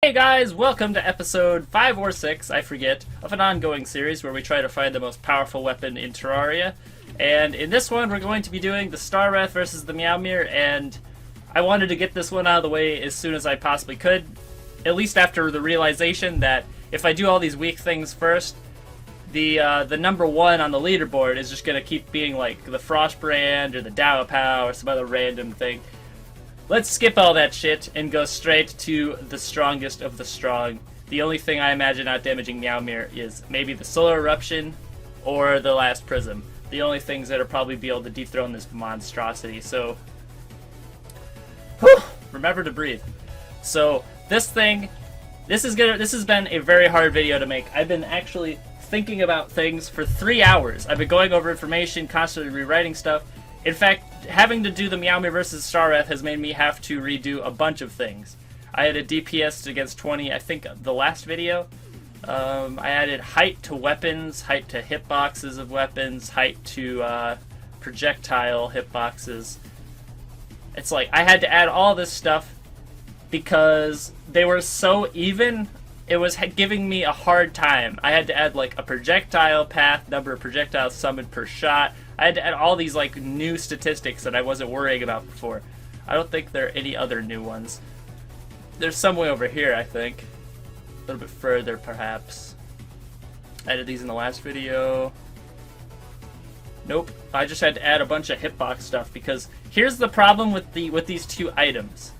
Hey guys, welcome to episode 5 or 6, I forget, of an ongoing series where we try to find the most powerful weapon in Terraria. And in this one, we're going to be doing the starwrath versus the meowmere, and I wanted to get this one out of the way as soon as I possibly could, at least after the realization that if I do all these weak things first, the number one on the leaderboard is just going to keep being like the Frostbrand or the Dao or some other random thing. Let's skip all that shit and go straight to the strongest of the strong. The only thing I imagine out-damaging Meowmere is maybe the Solar Eruption or the Last Prism. The only things that'll probably be able to dethrone this monstrosity, so... whew, remember to breathe. So, this has been a very hard video to make. I've been actually thinking about things for 3 hours. I've been going over information, constantly rewriting stuff. In fact, having to do the Meowmere versus starwrath has made me have to redo a bunch of things. I had a DPS against 20, I think, the last video. I added height to weapons, height to hitboxes of weapons, height to projectile hitboxes. It's like, I had to add all this stuff because they were so even, it was giving me a hard time. I had to add like a projectile path, number of projectiles summoned per shot. I had to add all these like new statistics that I wasn't worrying about before. I don't think there are any other new ones. There's some way over here, I think. A little bit further, perhaps. I added these in the last video. Nope. I just had to add a bunch of hitbox stuff because here's the problem with these two items.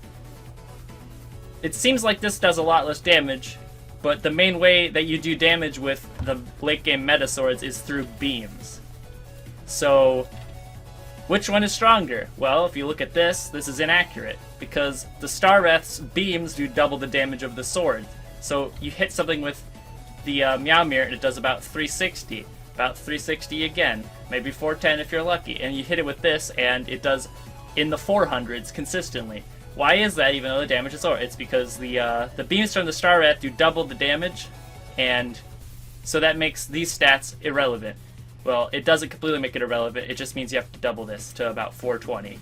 It seems like this does a lot less damage, but the main way that you do damage with the late game meta swords is through beams. So, which one is stronger? Well, if you look at this is inaccurate, because the starwrath's beams do double the damage of the sword. So you hit something with the meowmere and it does about 360. About 360 again, maybe 410 if you're lucky, and you hit it with this and it does in the 400s consistently. Why is that even though the damage is lower? It's because the beams from the starwrath do double the damage, and so that makes these stats irrelevant. Well, it doesn't completely make it irrelevant, it just means you have to double this to about 420.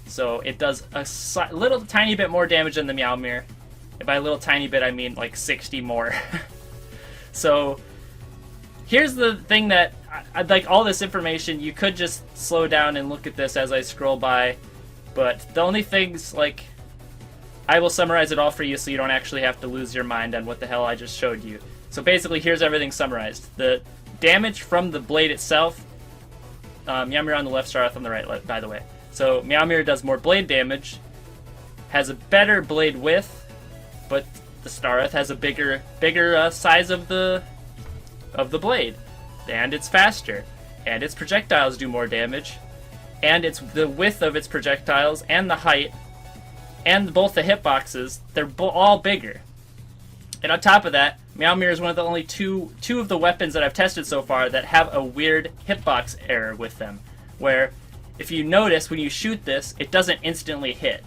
So it does a little tiny bit more damage than the meowmere. And by a little tiny bit, I mean like 60 more. So here's the thing that, like all this information, you could just slow down and look at this as I scroll by, but the only things, like, I will summarize it all for you so you don't actually have to lose your mind on what the hell I just showed you. So basically, here's everything summarized. The damage from the blade itself, Meowmere on the left, starwrath on the right, by the way. So Meowmere does more blade damage, has a better blade width, but the starwrath has a bigger size of the blade, and it's faster, and its projectiles do more damage, and it's the width of its projectiles and the height, and both the hitboxes, they're all bigger. And on top of that, Meowmere is one of the only two of the weapons that I've tested so far that have a weird hitbox error with them, where if you notice when you shoot this, it doesn't instantly hit.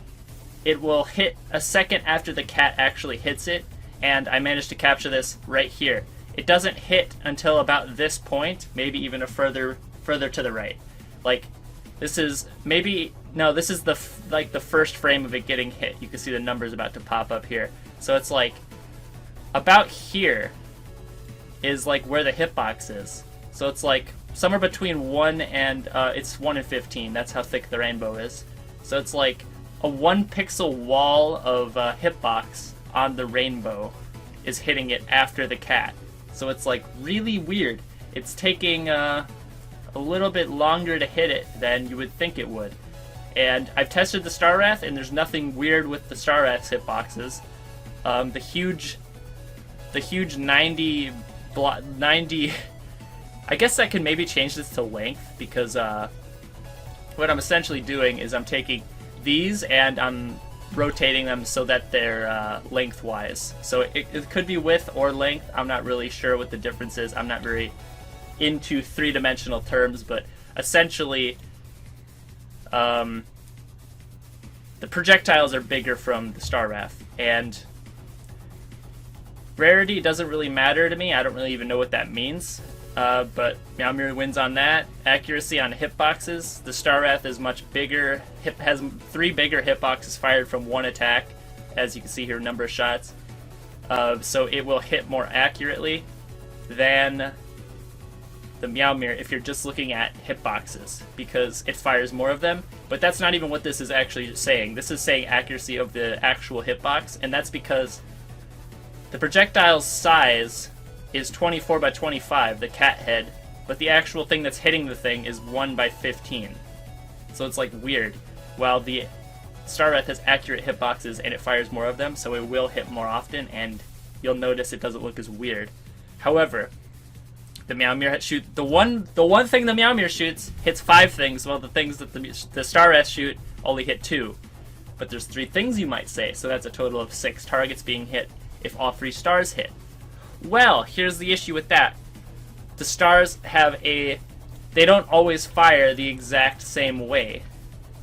It will hit a second after the cat actually hits it, and I managed to capture this right here. It doesn't hit until about this point, maybe even a further to the right. Like, this is maybe, no, this is the first frame of it getting hit. You can see the numbers about to pop up here. So it's like about here is like where the hitbox is. So it's like somewhere between 1 and it's 1 and 15. That's how thick the rainbow is. So it's like a 1 pixel wall of hitbox on the rainbow is hitting it after the cat. So it's like really weird. It's taking a little bit longer to hit it than you would think it would. And I've tested the starwrath, and there's nothing weird with the starwrath's hitboxes. The huge 90, I guess I can maybe change this to length, because what I'm essentially doing is I'm taking these and I'm rotating them so that they're lengthwise. So it could be width or length. I'm not really sure what the difference is. I'm not very into three-dimensional terms, but essentially the projectiles are bigger from the starwrath, and rarity doesn't really matter to me. I don't really even know what that means. But Meowmere wins on that. Accuracy on hitboxes. The starwrath is much bigger. Has 3 bigger hitboxes fired from 1 attack. As you can see here, number of shots. so it will hit more accurately than the meowmere if you're just looking at hitboxes, because it fires more of them. But that's not even what this is actually saying. This is saying accuracy of the actual hitbox, and that's because the projectile's size is 24 by 25, the cat head, but the actual thing that's hitting the thing is 1 by 15. So it's like weird. While the starwrath has accurate hitboxes and it fires more of them, so it will hit more often, and you'll notice it doesn't look as weird. However, the meowmere the one thing the meowmere shoots hits 5 things, while the things that the starwrath shoot only hit 2. But there's 3 things you might say, so that's a total of 6 targets being hit if all 3 stars hit. Well, here's the issue with that. The stars they don't always fire the exact same way.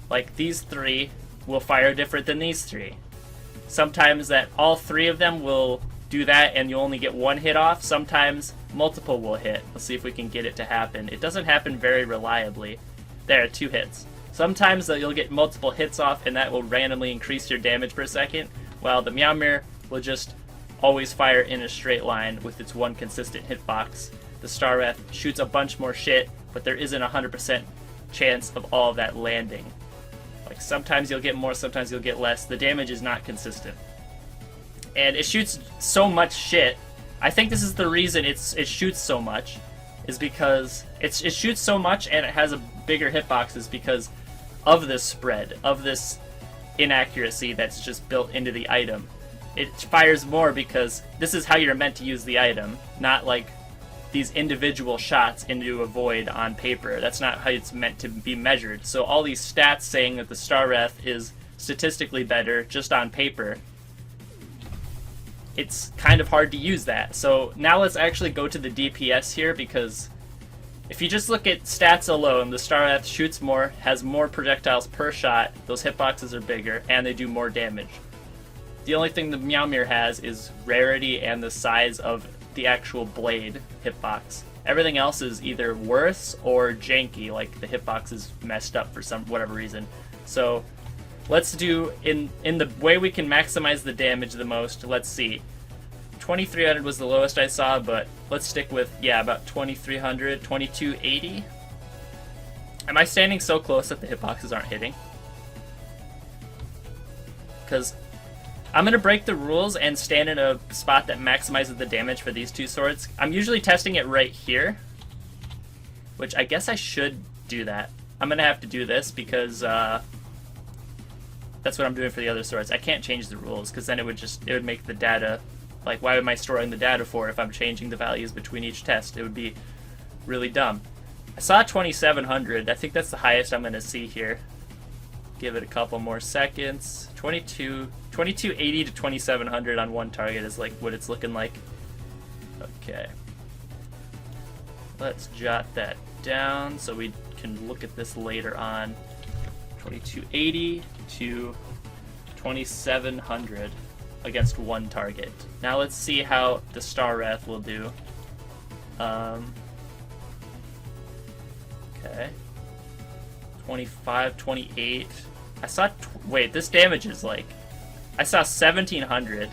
Like, these 3 will fire different than these 3. Sometimes that all 3 of them will do that and you only get 1 hit off. Sometimes multiple will hit. Let's see if we can get it to happen. It doesn't happen very reliably. There, 2 hits. Sometimes you'll get multiple hits off and that will randomly increase your damage per second, while the meowmere will just always fire in a straight line with its 1 consistent hitbox. The starwrath shoots a bunch more shit, but there isn't a 100% chance of all of that landing. Like, sometimes you'll get more, sometimes you'll get less. The damage is not consistent. And it shoots so much shit. I think this is the reason it shoots so much, is because it shoots so much and it has a bigger hitbox, is because of this spread, of this inaccuracy that's just built into the item. It fires more because this is how you're meant to use the item, not like these individual shots into a void on paper. That's not how it's meant to be measured. So all these stats saying that the starwrath is statistically better just on paper, it's kind of hard to use that. So now let's actually go to the DPS here, because if you just look at stats alone, the starwrath shoots more, has more projectiles per shot, those hitboxes are bigger, and they do more damage. The only thing the meowmere has is rarity and the size of the actual blade hitbox. Everything else is either worse or janky, like the hitbox is messed up for whatever reason. So let's do, in the way we can maximize the damage the most, let's see. 2300 was the lowest I saw, but let's stick with, yeah, about 2300, 2280. Am I standing so close that the hitboxes aren't hitting? Because I'm going to break the rules and stand in a spot that maximizes the damage for these 2 swords. I'm usually testing it right here, which I guess I should do that. I'm going to have to do this because that's what I'm doing for the other swords. I can't change the rules because then it would make the data, like, why am I storing the data for if I'm changing the values between each test? It would be really dumb. I saw 2700. I think that's the highest I'm going to see here. Give it a couple more seconds. 2280 to 2700 on 1 target is like what it's looking like. Okay. Let's jot that down so we can look at this later on. 2280 to 2700 against 1 target. Now let's see how the starwrath will do. Okay. 25, 28. I saw, wait, this damage is like, I saw 1700.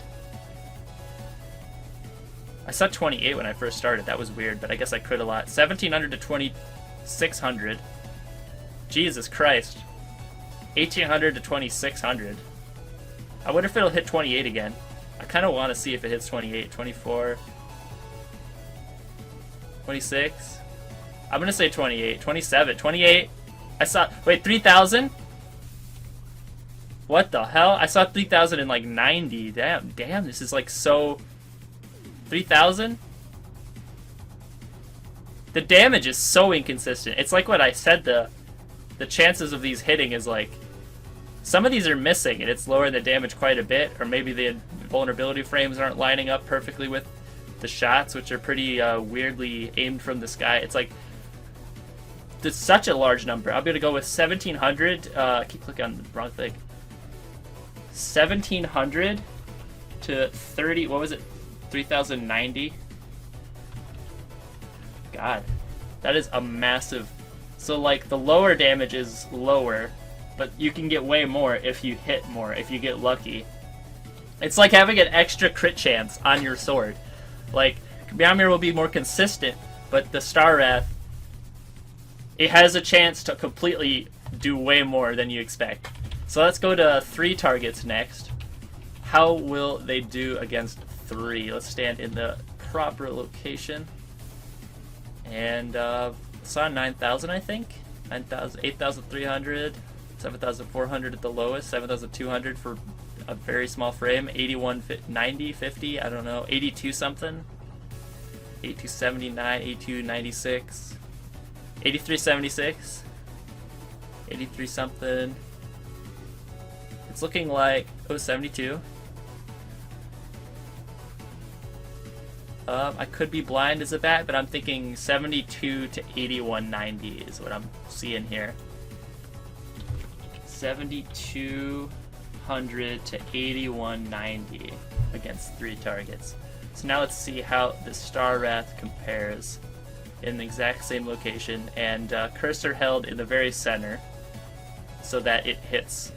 I saw 28 when I first started. That was weird, but I guess I crit a lot. 1700 to 2600. Jesus Christ. 1800 to 2600. I wonder if it'll hit 28 again. I kind of want to see if it hits 28. 24. 26. I'm going to say 28. 27. 28. I saw, wait, 3000? What the hell? I saw 3000 in like 90. Damn, this is like so... 3000? The damage is so inconsistent. It's like what I said, the chances of these hitting is like... Some of these are missing and it's lowering the damage quite a bit, or maybe the vulnerability frames aren't lining up perfectly with the shots, which are pretty weirdly aimed from the sky. It's like... It's such a large number. I'm going to go with 1700. I keep clicking on the wrong thing. 1700 to 30, what was it? 3090. God, that is a massive. So like the lower damage is lower, but you can get way more if you hit more, if you get lucky. It's like having an extra crit chance on your sword. Like, meowmere will be more consistent, but the starwrath, it has a chance to completely do way more than you expect. So let's go to 3 targets next. How will they do against 3? Let's stand in the proper location. And saw 9,000, I think. 9,000, 8,300, 7,400 at the lowest, 7,200 for a very small frame, 81, 90, 50, I don't know, 82 something. 8279, 8296, 8376, 83 something. It's looking like 72. I could be blind as a bat, but I'm thinking 72 to 8190 is what I'm seeing here. 7200 to 8190 against 3 targets. So now let's see how the starwrath compares in the exact same location, and cursor held in the very center so that it hits.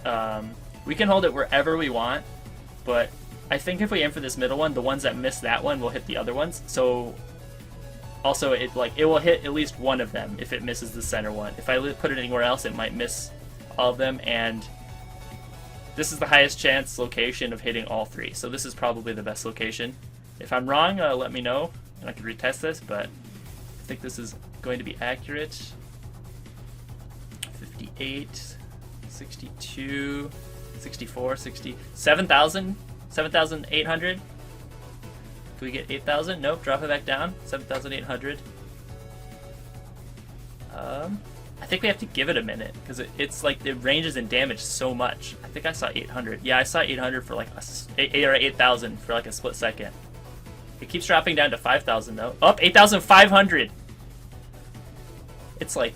We can hold it wherever we want, but I think if we aim for this middle one, the ones that miss that one will hit the other ones. So also it will hit at least one of them if it misses the center one. If I put it anywhere else, it might miss all of them, and this is the highest chance location of hitting all 3. So this is probably the best location. If I'm wrong, let me know, and I can retest this, but I think this is going to be accurate. 58, 62, 64, 60, 7,000, 7,800. Can we get 8,000? Nope, drop it back down. 7,800. I think we have to give it a minute, because it's like it ranges in damage so much. I think I saw 800. Yeah, I saw 800 for like 8,000 for like a split second. It keeps dropping down to 5,000 though. Up, 8,500. It's like,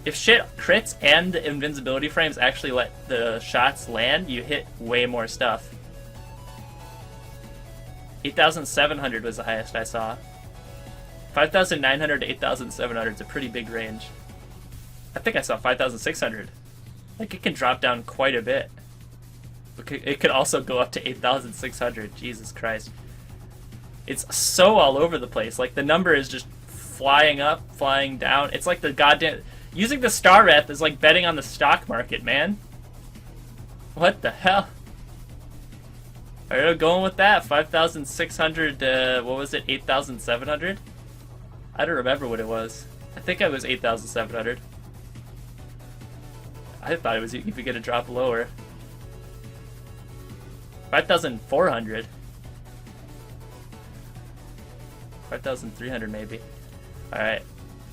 if shit crits and the invincibility frames actually let the shots land, you hit way more stuff. 8,700 was the highest I saw. 5,900 to 8,700 is a pretty big range. I think I saw 5,600. Like, it can drop down quite a bit. It could also go up to 8,600. Jesus Christ. It's so all over the place. Like, the number is just flying up, flying down. It's like the goddamn... Using the starwrath is like betting on the stock market, man. What the hell? Alright, going with that. 5,600, what was it? 8,700? I don't remember what it was. I think it was 8,700. I thought it was if you get a drop lower. 5,400. 5,300 maybe. Alright.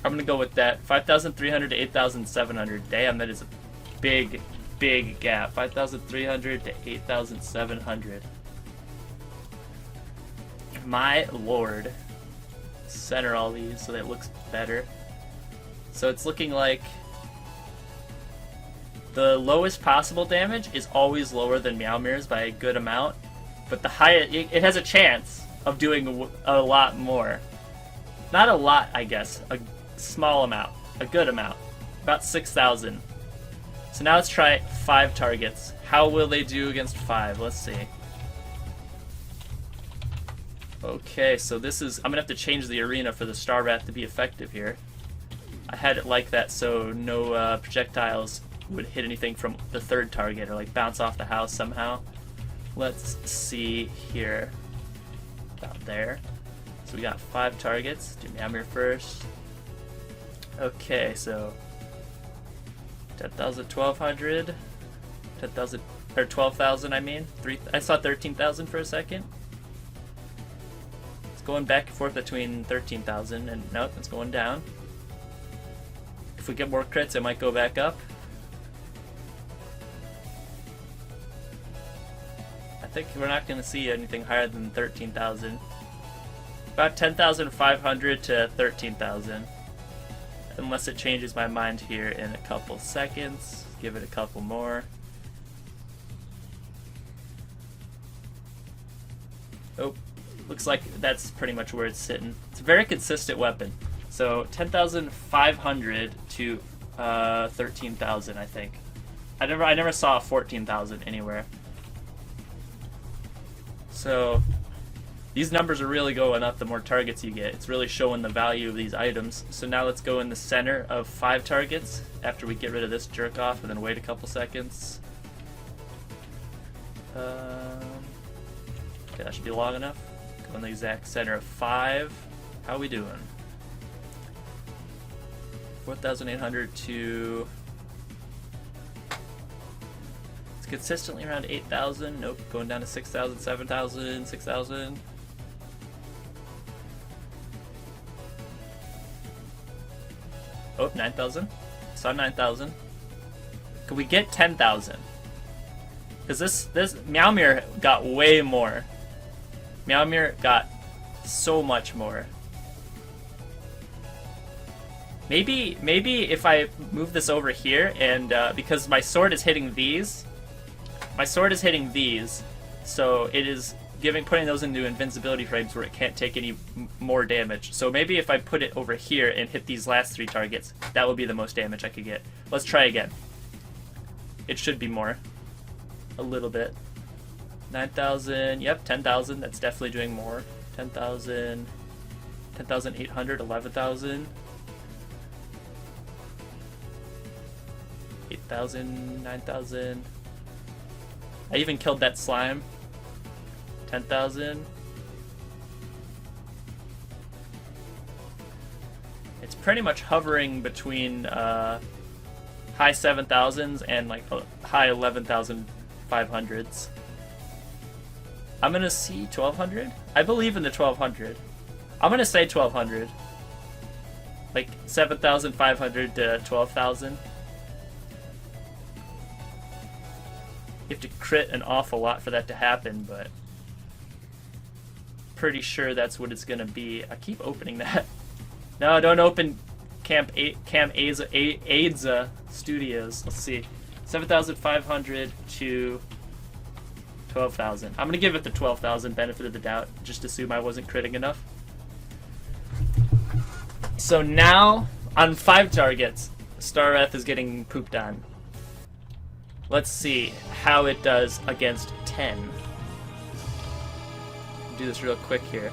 I'm gonna go with that. 5,300 to 8,700. Damn, that is a big, big gap. 5,300 to 8,700. My lord. Center all these so that it looks better. So it's looking like the lowest possible damage is always lower than meowmere's by a good amount, but the highest, it has a chance of doing a lot more. Not a lot, I guess. A small amount. A good amount. About 6,000. So now let's try 5 targets. How will they do against 5? Let's see. Okay, so this is... I'm going to have to change the arena for the starwrath to be effective here. I had it like that so no projectiles would hit anything from the 3rd target or like bounce off the house somehow. Let's see here. About there. So we got 5 targets. Do meowmere first. Okay, so 10,000, 1,200, 10,000 or 12,000. I mean, I saw 13,000 for a second. It's going back and forth between 13,000 and nope, it's going down. If we get more crits, it might go back up. I think we're not going to see anything higher than 13,000. About 10,500 to 13,000. Unless it changes my mind here in a couple seconds. Give it a couple more. Oh, looks like that's pretty much where it's sitting. It's a very consistent weapon. So 10,500 to 13,000, I think. I never saw 14,000 anywhere. So these numbers are really going up the more targets you get. It's really showing the value of these items. So now let's go in the center of 5 targets after we get rid of this jerk off, and then wait a couple seconds. Okay, that should be long enough. Go in the exact center of 5. How are we doing? 4,800 to... It's consistently around 8,000. Nope, going down to 6,000, 7,000, 6,000. Oh, 9,000. Saw 9,000. Could we get 10,000? Because this meowmere got way more. Meowmere got so much more. Maybe if I move this over here and because my sword is hitting these, so it is putting those into invincibility frames where it can't take any more damage. So maybe if I put it over here and hit these last 3 targets, that would be the most damage I could get. Let's try again. It should be more. A little bit. 9,000, yep, 10,000, that's definitely doing more. 10,000, 10,800, 11,000. 8,000, 9,000. I even killed that slime. 10,000. It's pretty much hovering between high 7,000s and like high 11,500s. I'm gonna see 1,200. I believe in the 1,200. I'm gonna say 1,200. Like 7,500 to 12,000. You have to crit an awful lot for that to happen, but pretty sure that's what it's gonna be. I keep opening that. No, don't open Camp Aidza Studios. Let's see. 7,500 to 12,000. I'm gonna give it the 12,000 benefit of the doubt. Just assume I wasn't critting enough. So now, on 5 targets, starwrath is getting pooped on. Let's see how it does against 10. Do this real quick here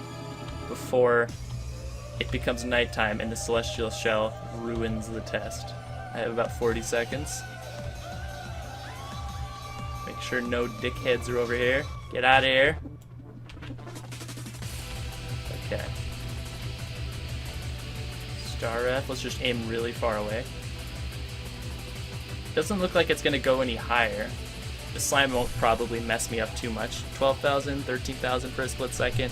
before it becomes nighttime and the celestial shell ruins the test. I have about 40 seconds. Make sure no dickheads are over here. Get out of here. Okay. starwrath, let's just aim really far away. Doesn't look like it's going to go any higher. The slime won't probably mess me up too much. 12,000, 13,000 for a split second.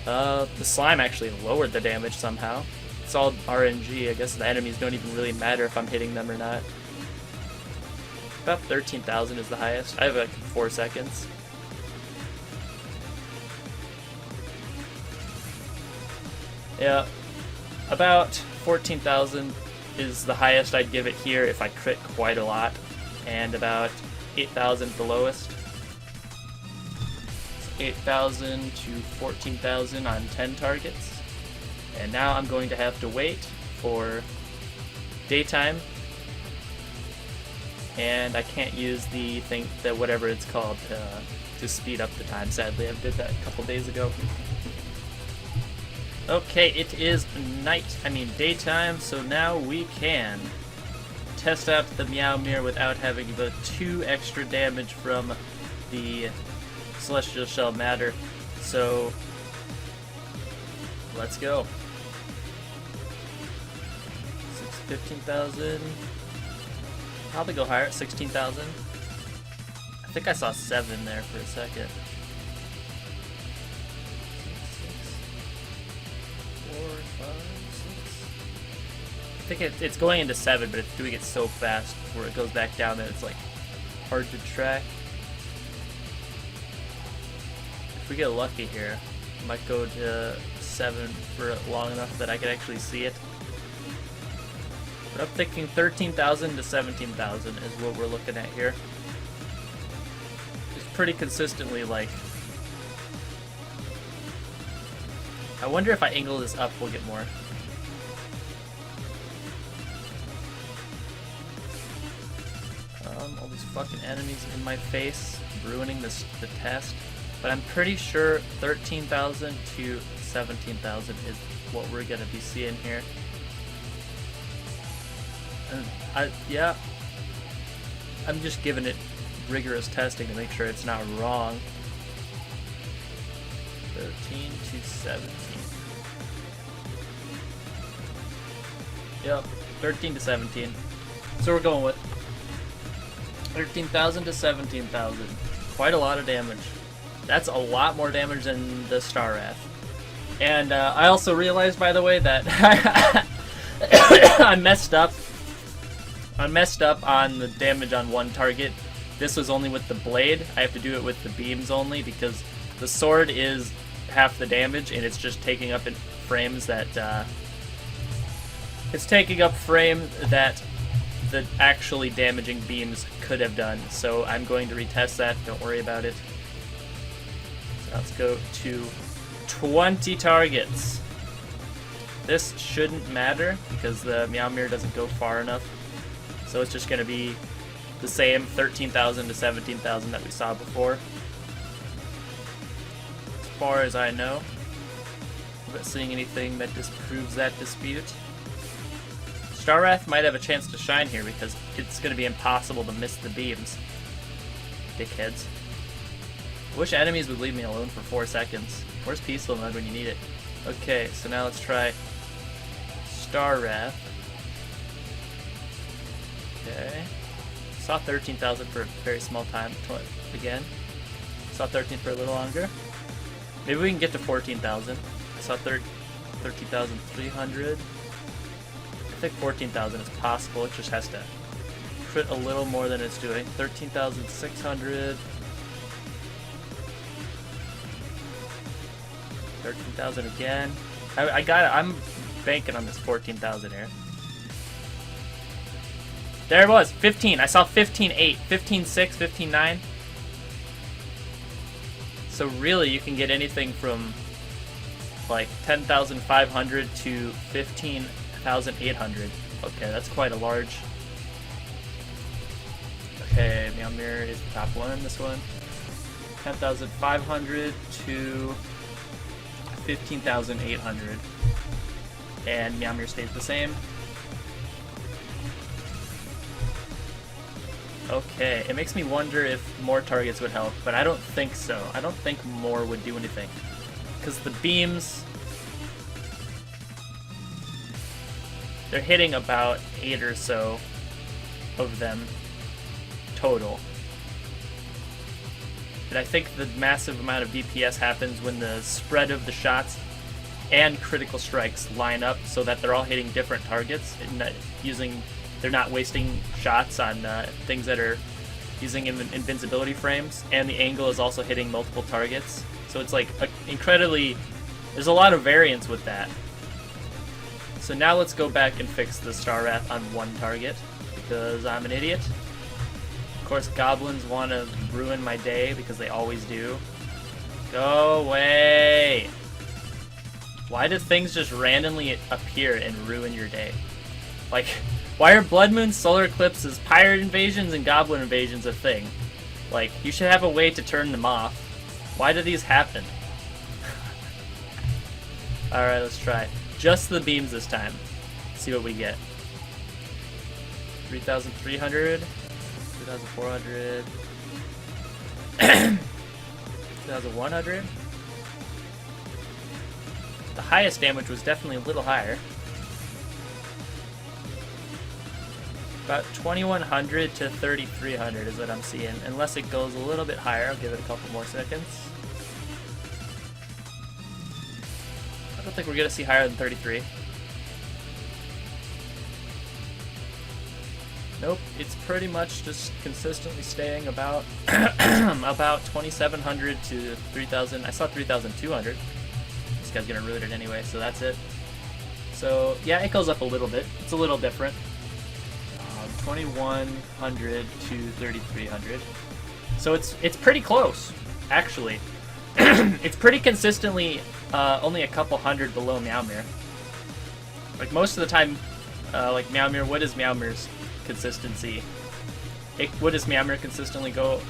The slime actually lowered the damage somehow. It's all RNG. I guess the enemies don't even really matter if I'm hitting them or not. About 13,000 is the highest. I have like 4 seconds. Yeah, about 14,000 is the highest I'd give it here if I crit quite a lot, and about 8,000 the lowest. 8,000 to 14,000 on 10 targets. And now I'm going to have to wait for daytime, and I can't use the thing, that whatever it's called, to speed up the time. Sadly, I did that a couple days ago. Okay, it is daytime, so now we can test out the meowmere without having the 2 extra damage from the celestial shell matter. So let's go. 15,000. Probably go higher at 16,000. I think I saw 7 there for a second. 4, 5, 6. I think it's going into 7, but it's doing it so fast where it goes back down that it's like hard to track. If we get lucky here, I might go to 7 for long enough that I can actually see it. But I'm thinking 13,000 to 17,000 is what we're looking at here. It's pretty consistently like... I wonder if I angle this up, we'll get more. All these fucking enemies in my face, ruining the test. But I'm pretty sure 13,000 to 17,000 is what we're gonna be seeing here. And yeah, I'm just giving it rigorous testing to make sure it's not wrong. 13 to 17. Yep, 13 to 17. So we're going with 13,000 to 17,000. Quite a lot of damage. That's a lot more damage than the starwrath. And I also realized, by the way, that I messed up. I messed up on the damage on one target. This was only with the blade. I have to do it with the beams only because the sword is half the damage and it's just taking up in frames that it's taking up frame that the actually damaging beams could have done. So I'm going to retest that. Don't worry about it. So let's go to 20 targets. This shouldn't matter because the meowmere doesn't go far enough. So it's just going to be the same 13,000 to 17,000 that we saw before. As far as I know. I'm not seeing anything that disproves that dispute. Starwrath might have a chance to shine here because it's going to be impossible to miss the beams. Dickheads. I wish enemies would leave me alone for 4 seconds. Where's peaceful mode when you need it? Okay, so now let's try Starwrath. Okay. Saw 13,000 for a very small time again. Saw 13 for a little longer. Maybe we can get to 14,000. I saw 13,300. I think 14,000 is possible. It just has to crit a little more than it's doing. 13,600. 13,000 again. I got it. I'm banking on this 14,000 here. There it was, 15. I saw 15.8, 15.6, 15.9. So really, you can get anything from like 10,500 to 15,800. Okay, that's quite a large. Okay, meowmere is the top one. This one, 10,500 to 15,800, and meowmere stays the same. Okay, it makes me wonder if more targets would help, but I don't think so. I don't think more would do anything. Because the beams, they're hitting about 8 or so of them total. And I think the massive amount of DPS happens when the spread of the shots and critical strikes line up so that they're all hitting different targets and they're not wasting shots on things that are using invincibility frames, and the angle is also hitting multiple targets. So it's like there's a lot of variance with that. So now let's go back and fix the starwrath on one target, because I'm an idiot. Of course, goblins want to ruin my day, because they always do. Go away! Why do things just randomly appear and ruin your day? Like, why are blood moons, solar eclipses, pirate invasions, and goblin invasions a thing? Like, you should have a way to turn them off. Why do these happen? Alright, let's try. Just the beams this time. See what we get. 3,300. 3,400. 2,100. The highest damage was definitely a little higher. About 2,100 to 3,300 is what I'm seeing. Unless it goes a little bit higher, I'll give it a couple more seconds. I don't think we're going to see higher than 33. Nope, it's pretty much just consistently staying about about 2,700 to 3,000. I saw 3,200. This guy's going to ruin it anyway, so that's it. So yeah, it goes up a little bit. It's a little different. 2,100 to 3,300. So it's pretty close, actually. It's pretty consistently only a couple hundred below meowmere. Like most of the time, like meowmere, what is meowmere's consistency? What does meowmere consistently go?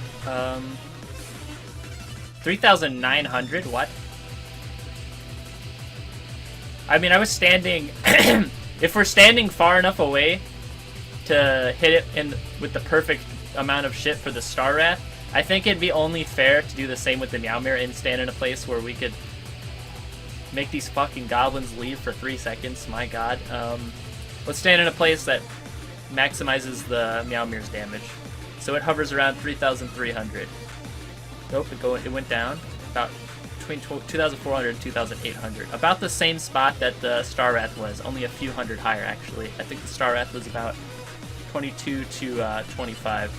3,900? What? I mean, I was standing... if we're standing far enough away to hit it with the perfect amount of shit for the starwrath, I think it'd be only fair to do the same with the meowmere and stand in a place where we could make these fucking goblins leave for 3 seconds. My god. Let's stand in a place that maximizes the meowmere's damage. So it hovers around 3,300. Nope, it went down. About between 2,400 and 2,800. About the same spot that the starwrath was. Only a few hundred higher, actually. I think the starwrath was about 22 to 25.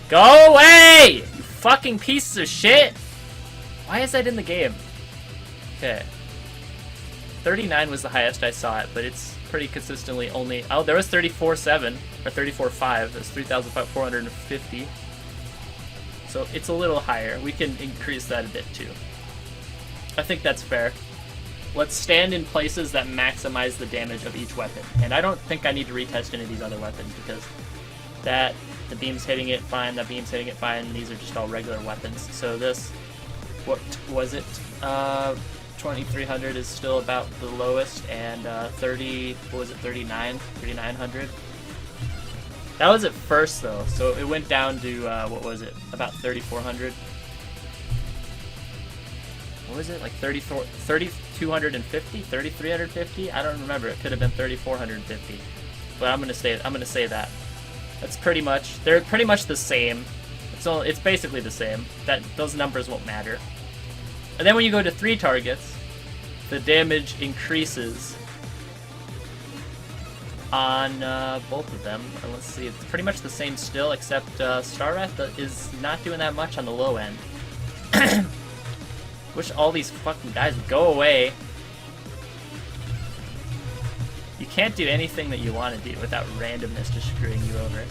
Go away! You fucking pieces of shit! Why is that in the game? Okay. 39 was the highest I saw it, but it's pretty consistently only... Oh, there was 34.7, or 34.5. That's 3,450. So it's a little higher. We can increase that a bit too. I think that's fair. Let's stand in places that maximize the damage of each weapon. And I don't think I need to retest any of these other weapons because the beam's hitting it fine, the beam's hitting it fine, and these are just all regular weapons. So this, what was it? 2,300 is still about the lowest, and 3,900? That was at first though, so it went down to, what was it, about 3,400? What was it, like 3,250? 3,350? I don't remember, it could have been 3,450. But I'm gonna say that. That's pretty much, they're pretty much the same. It's basically the same. Those numbers won't matter. And then when you go to 3 targets, the damage increases on both of them. And let's see, it's pretty much the same still, except starwrath is not doing that much on the low end. Wish all these fucking guys would go away. You can't do anything that you want to do without randomness just screwing you over.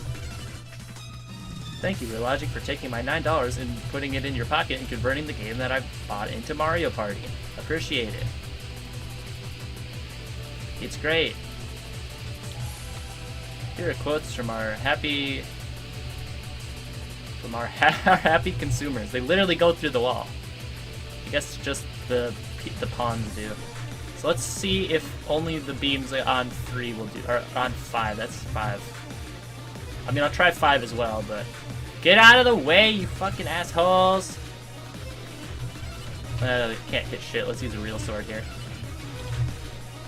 Thank you, Realogic, for taking my $9 and putting it in your pocket and converting the game that I bought into Mario Party. Appreciate it. It's great. Here are quotes from our happy consumers. They literally go through the wall. I guess just the pawns do. So let's see if only the beams on 3 will do, or on 5. That's 5. I mean, I'll try 5 as well, but get out of the way, you fucking assholes! Can't hit shit. Let's use a real sword here.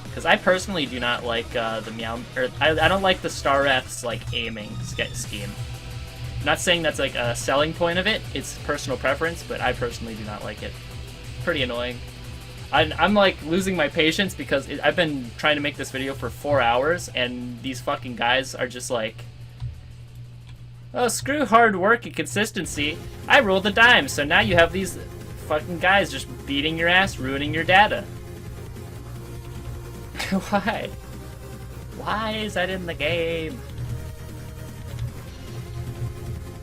Because I personally do not like the meow, or I don't like the starwrath's like aiming scheme. I'm not saying that's like a selling point of it. It's personal preference, but I personally do not like it. Pretty annoying. I'm like losing my patience because I've been trying to make this video for 4 hours, and these fucking guys are just like, oh, screw hard work and consistency. I rolled the dime, so now you have these fucking guys just beating your ass, ruining your data. Why? Why is that in the game?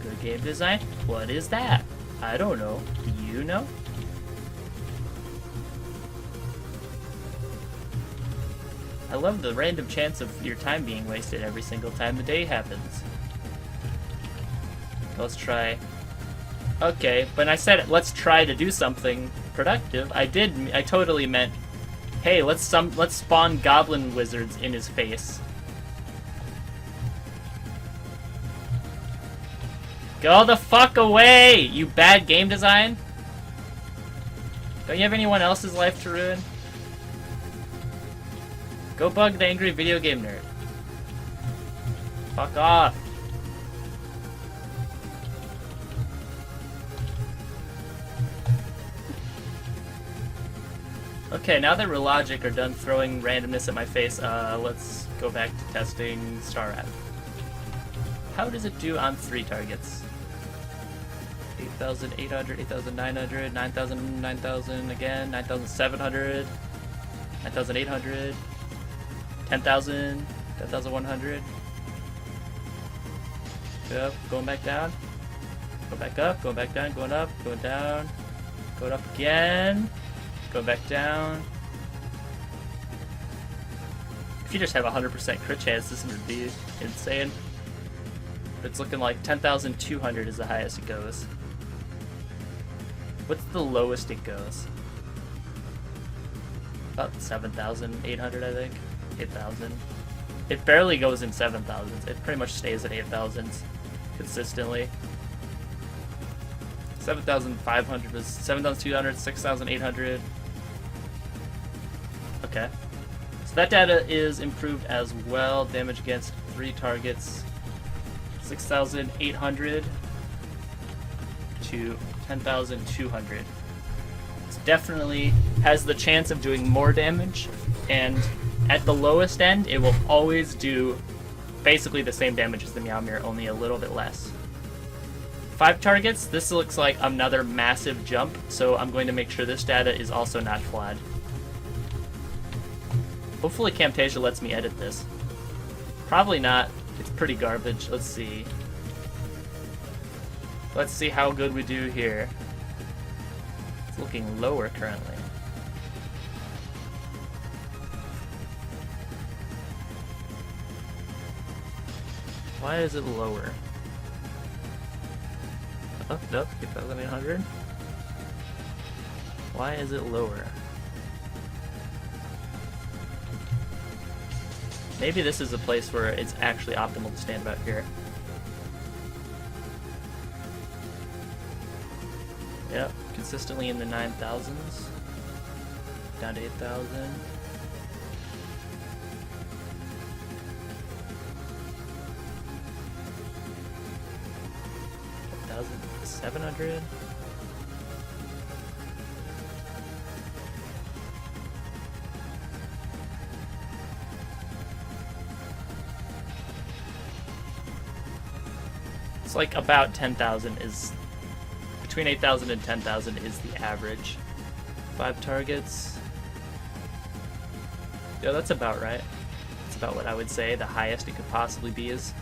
Good game design? What is that? I don't know. Do you know? I love the random chance of your time being wasted every single time the day happens. Let's try. Okay, when I said let's try to do something productive, I totally meant, hey, let's spawn goblin wizards in his face. Go the fuck away, you bad game design! Don't you have anyone else's life to ruin? Go bug the angry video game nerd. Fuck off. Okay, now that Realogic are done throwing randomness at my face, let's go back to testing starwrath. How does it do on 3 targets? 8,800, 8,900, 9,000, 9,000 again, 9,700, 9,800, 10,000, 10,100. Up, going back down. Go back up, going back down, going up, going down, going up again. Go back down. If you just have 100% crit chance, this would be insane. It's looking like 10,200 is the highest it goes. What's the lowest it goes? About 7,800, I think. 8,000. It barely goes in 7,000s. It pretty much stays at 8,000s consistently. 7,500 was 7,200, 6,800. Okay. So that data is improved as well. Damage against 3 targets. 6,800 to 10,200. It definitely has the chance of doing more damage, and at the lowest end, it will always do basically the same damage as the meowmere, only a little bit less. 5 targets, this looks like another massive jump, so I'm going to make sure this data is also not flawed. Hopefully Camtasia lets me edit this. Probably not. It's pretty garbage. Let's see. Let's see how good we do here. It's looking lower currently. Why is it lower? Oh, nope, 8,800. Why is it lower? Maybe this is a place where it's actually optimal to stand about here. Yep, consistently in the 9,000s. Down to 8,000. 700. It's like about 10,000 is between 8,000 and 10,000 is the average. 5 targets. Yeah, that's about right. That's about what I would say the highest it could possibly be is.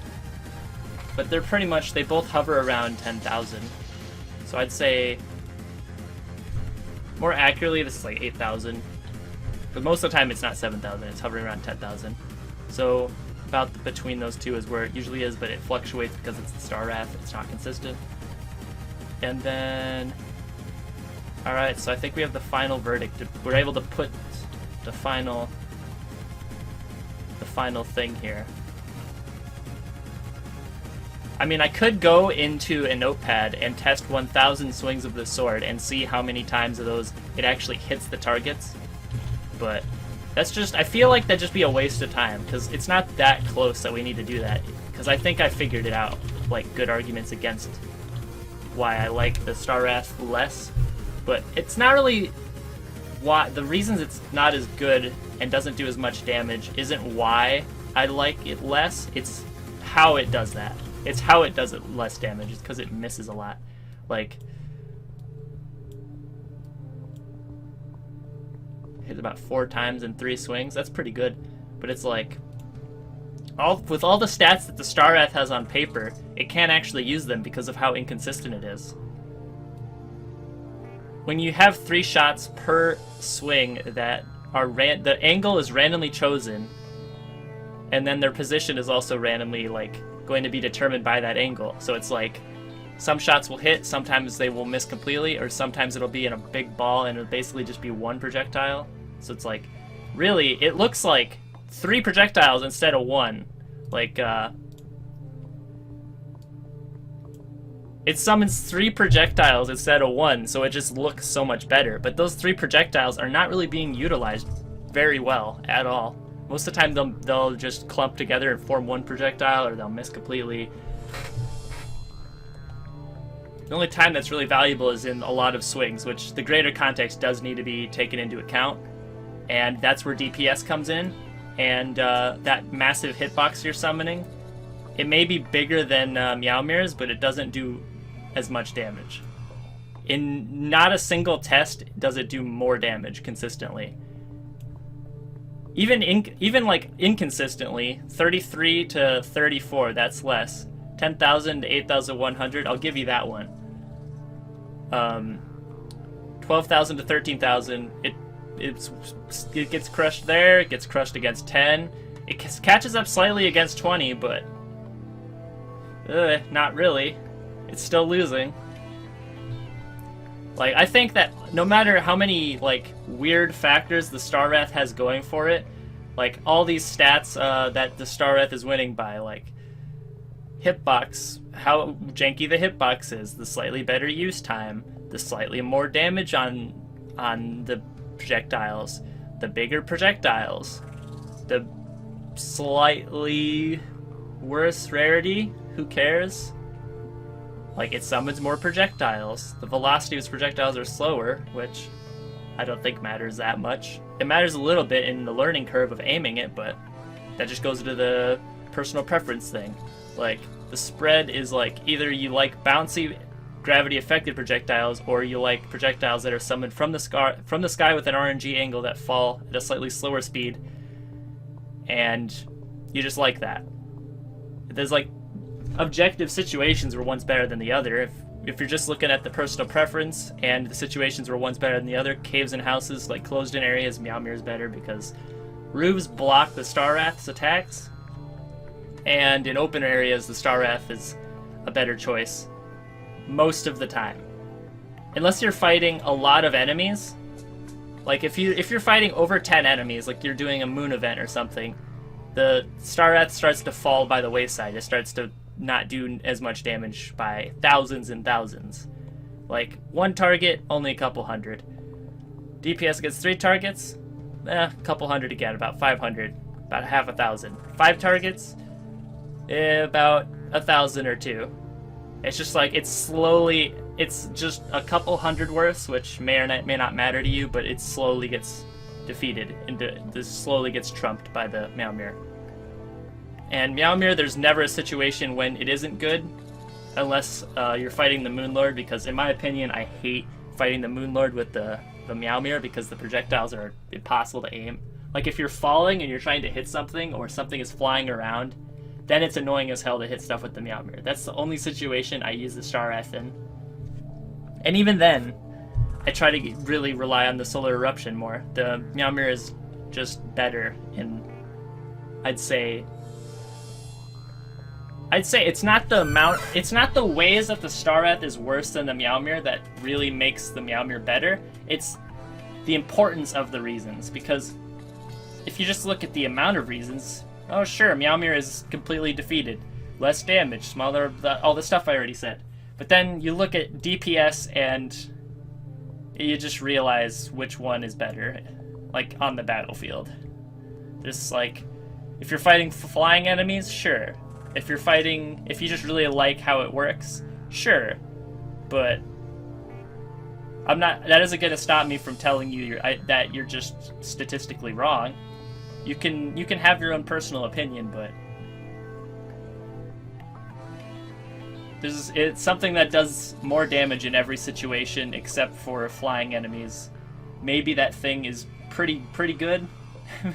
But they're pretty much, they both hover around 10,000. So I'd say, more accurately, this is like 8,000. But most of the time it's not 7,000, it's hovering around 10,000. So about between those two is where it usually is, but it fluctuates because it's the starwrath, it's not consistent. And then, alright, so I think we have the final verdict. We're able to put the final thing here. I mean, I could go into a notepad and test 1,000 swings of the sword and see how many times of those it actually hits the targets, but that's just, I feel like that'd just be a waste of time, because it's not that close that we need to do that, because I think I figured it out, like, good arguments against why I like the starwrath less, but it's not really why, the reasons it's not as good and doesn't do as much damage isn't why I like it less, it's how it does that. It's how it does it less damage. It's because it misses a lot. Like, hit about 4 times in 3 swings. That's pretty good. But it's like, with all the stats that the starwrath has on paper, it can't actually use them because of how inconsistent it is. When you have 3 shots per swing that are the angle is randomly chosen, and then their position is also randomly, like, going to be determined by that angle. So it's like, some shots will hit, sometimes they will miss completely, or sometimes it'll be in a big ball and it'll basically just be 1 projectile. So it's like, really, it looks like 3 projectiles instead of 1. Like, it summons 3 projectiles instead of 1, so it just looks so much better. But those 3 projectiles are not really being utilized very well at all. Most of the time they'll just clump together and form 1 projectile, or they'll miss completely. The only time that's really valuable is in a lot of swings, which the greater context does need to be taken into account. And that's where DPS comes in. And that massive hitbox you're summoning, it may be bigger than meowmere's, but it doesn't do as much damage. In not a single test does it do more damage consistently. Even like inconsistently, 33 to 34, that's less. 10,000 to 8,100, I'll give you that one. 12,000 to 13,000, it gets crushed there, it gets crushed against 10. It catches up slightly against 20, but not really. It's still losing. Like, I think that no matter how many, like, weird factors the starwrath has going for it, like, all these stats that the starwrath is winning by, like, hitbox, how janky the hitbox is, the slightly better use time, the slightly more damage on the projectiles, the bigger projectiles, the slightly worse rarity, who cares? Like, it summons more projectiles. The velocity of its projectiles are slower, which I don't think matters that much. It matters a little bit in the learning curve of aiming it, but that just goes to the personal preference thing. Like, the spread is like, either you like bouncy gravity-affected projectiles, or you like projectiles that are summoned from the sky with an RNG angle that fall at a slightly slower speed, and you just like that. There's like objective situations where one's better than the other. If you're just looking at the personal preference and the situations where one's better than the other, caves and houses, like closed-in areas, meowmere is better because roofs block the starwrath's attacks, and in open areas the starwrath is a better choice most of the time. Unless you're fighting a lot of enemies, like if you're fighting over 10 enemies, like you're doing a moon event or something, the starwrath starts to fall by the wayside. It starts to not do as much damage by thousands and thousands. Like, one target, only a couple hundred. DPS gets 3 targets, a couple hundred again, about 500, about half a thousand. 5 targets, about 1,000 or 2. It's just like, it's just a couple hundred worse, which may or may not matter to you, but it slowly gets defeated, and this slowly gets trumped by the meowmere. And meowmere, there's never a situation when it isn't good, unless you're fighting the Moonlord, because in my opinion, I hate fighting the Moonlord with the meowmere because the projectiles are impossible to aim. Like, if you're falling and you're trying to hit something, or something is flying around, then it's annoying as hell to hit stuff with the meowmere. That's the only situation I use the starwrath in. And even then, I try to really rely on the solar eruption more. The meowmere is just better in, I'd say it's not the ways that the starwrath is worse than the meowmere that really makes the meowmere better. It's the importance of the reasons, because if you just look at the amount of reasons, oh sure, meowmere is completely defeated, less damage, smaller, all the stuff I already said. But then you look at DPS and you just realize which one is better, like, on the battlefield. Just like, if you're fighting flying enemies, sure. If you just really like how it works, sure. But that isn't going to stop me from telling you that you're just statistically wrong. You can have your own personal opinion, but it's something that does more damage in every situation except for flying enemies. Maybe that thing is pretty good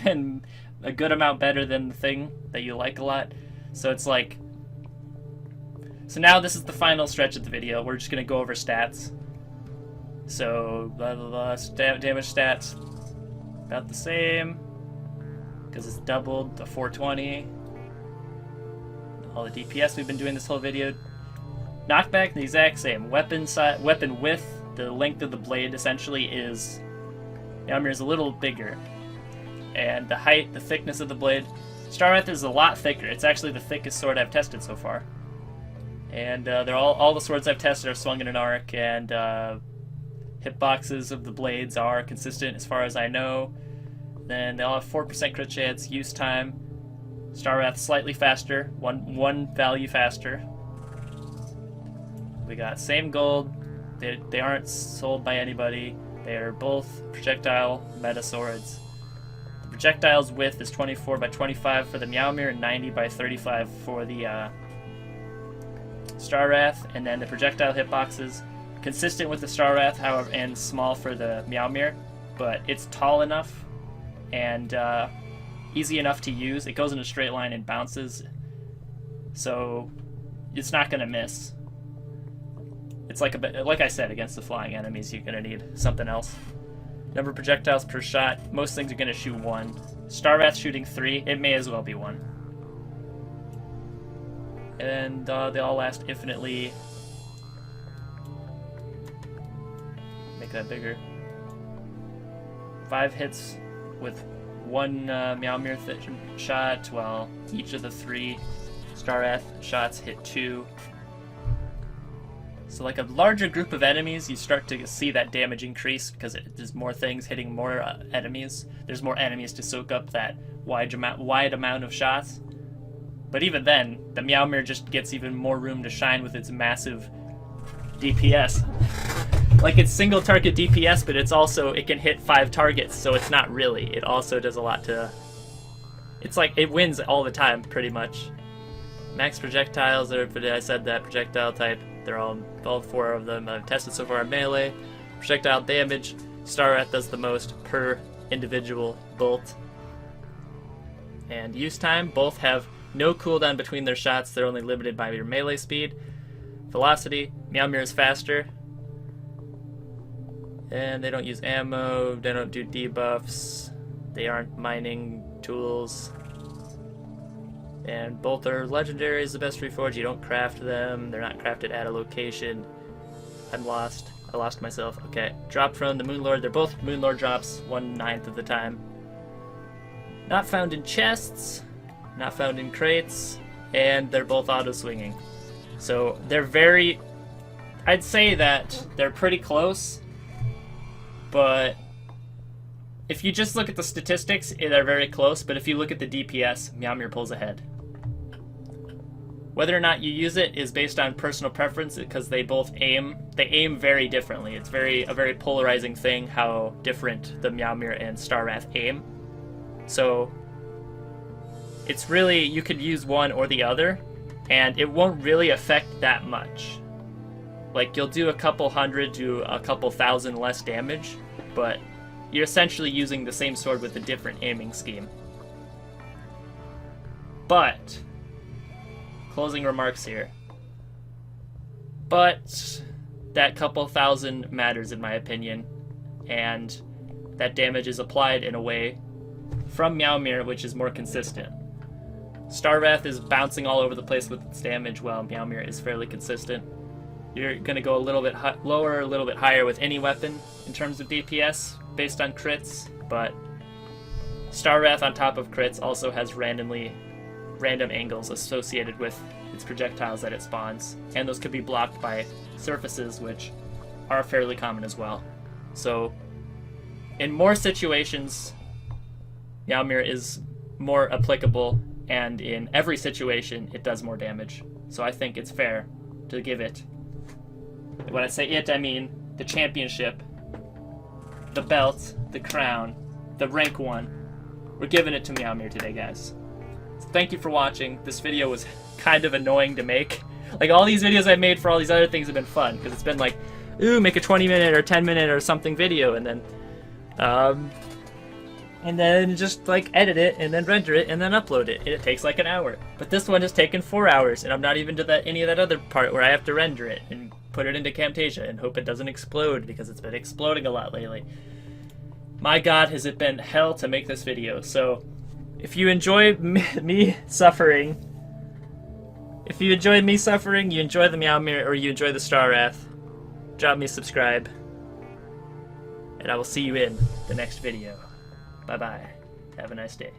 and a good amount better than the thing that you like a lot. So it's like, so now this is the final stretch of the video. We're just gonna go over stats. So blah blah blah, damage stats about the same because it's doubled to 420. All the DPS we've been doing this whole video. Knockback the exact same. Weapon width, the length of the blade essentially is, meowmere is a little bigger, and the height, the thickness of the blade. Starwrath is a lot thicker. It's actually the thickest sword I've tested so far. And they're all the swords I've tested are swung in an arc, and hitboxes of the blades are consistent as far as I know. Then they all have 4% crit chance, use time. Starwrath slightly faster, one value faster. We got same gold. They aren't sold by anybody. They are both projectile meta swords. Projectiles width is 24 by 25 for the meowmere and 90 by 35 for the starwrath, and then the projectile hitboxes consistent with the starwrath, however, and small for the meowmere, but it's tall enough and easy enough to use. It goes in a straight line and bounces, so it's not gonna miss. It's like I said, against the flying enemies, you're gonna need something else. Number of projectiles per shot. Most things are going to shoot 1. Starwrath shooting 3. It may as well be 1. And they all last infinitely. that bigger. 5 hits with 1 meowmere shot, while each of the 3 starwrath shots hit 2. So like a larger group of enemies, you start to see that damage increase because there's more things hitting more enemies. There's more enemies to soak up that wide amount of shots. But even then, the meowmere just gets even more room to shine with its massive DPS. Like it's single target DPS, but it can hit 5 targets, so it's not really. It also does a lot to... It's like it wins all the time, pretty much. Max projectiles, I said that projectile type. They're all 4 of them I've tested so far are melee. Projectile damage, starwrath does the most per individual bolt. And use time, both have no cooldown between their shots. They're only limited by your melee speed. Velocity, meowmere is faster. And they don't use ammo, they don't do debuffs. They aren't mining tools. And both are legendaries, the best reforged. You don't craft them. They're not crafted at a location. I'm lost. I lost myself. Okay. Dropped from the Moonlord. They're both Moonlord drops 1/9 of the time. Not found in chests. Not found in crates. And they're both auto-swinging. So they're very... I'd say that they're pretty close. But if you just look at the statistics, they're very close. But if you look at the DPS, meowmere pulls ahead. Whether or not you use it is based on personal preference because they both aim. They aim very differently. It's a very polarizing thing how different the meowmere and starwrath aim. So it's really, you could use one or the other, and it won't really affect that much. Like you'll do a couple hundred to a couple thousand less damage, but you're essentially using the same sword with a different aiming scheme. But closing remarks here. But that couple thousand matters in my opinion, and that damage is applied in a way from meowmere which is more consistent. Starwrath is bouncing all over the place with its damage while meowmere is fairly consistent. You're going to go a little bit lower, a little bit higher with any weapon in terms of DPS based on crits, but starwrath on top of crits also has random angles associated with its projectiles that it spawns, and those could be blocked by surfaces, which are fairly common as well. So in more situations, meowmere is more applicable, and in every situation it does more damage. So I think it's fair to give it, when I say it, I mean the championship, the belt, the crown, the rank 1. We're giving it to meowmere today, guys. So thank you for watching. This video was kind of annoying to make. Like, all these videos I made for all these other things have been fun, because it's been like, ooh, make a 20-minute or 10-minute or something video, and then just like edit it, and then render it, and then upload it, and it takes like an hour. But this one has taken 4 hours, and I'm not even to any of that other part where I have to render it and put it into Camtasia and hope it doesn't explode, because it's been exploding a lot lately. My god, has it been hell to make this video. So if you enjoy me suffering, you enjoy the meowmere, or you enjoy the starwrath, drop me a subscribe, and I will see you in the next video. Bye-bye. Have a nice day.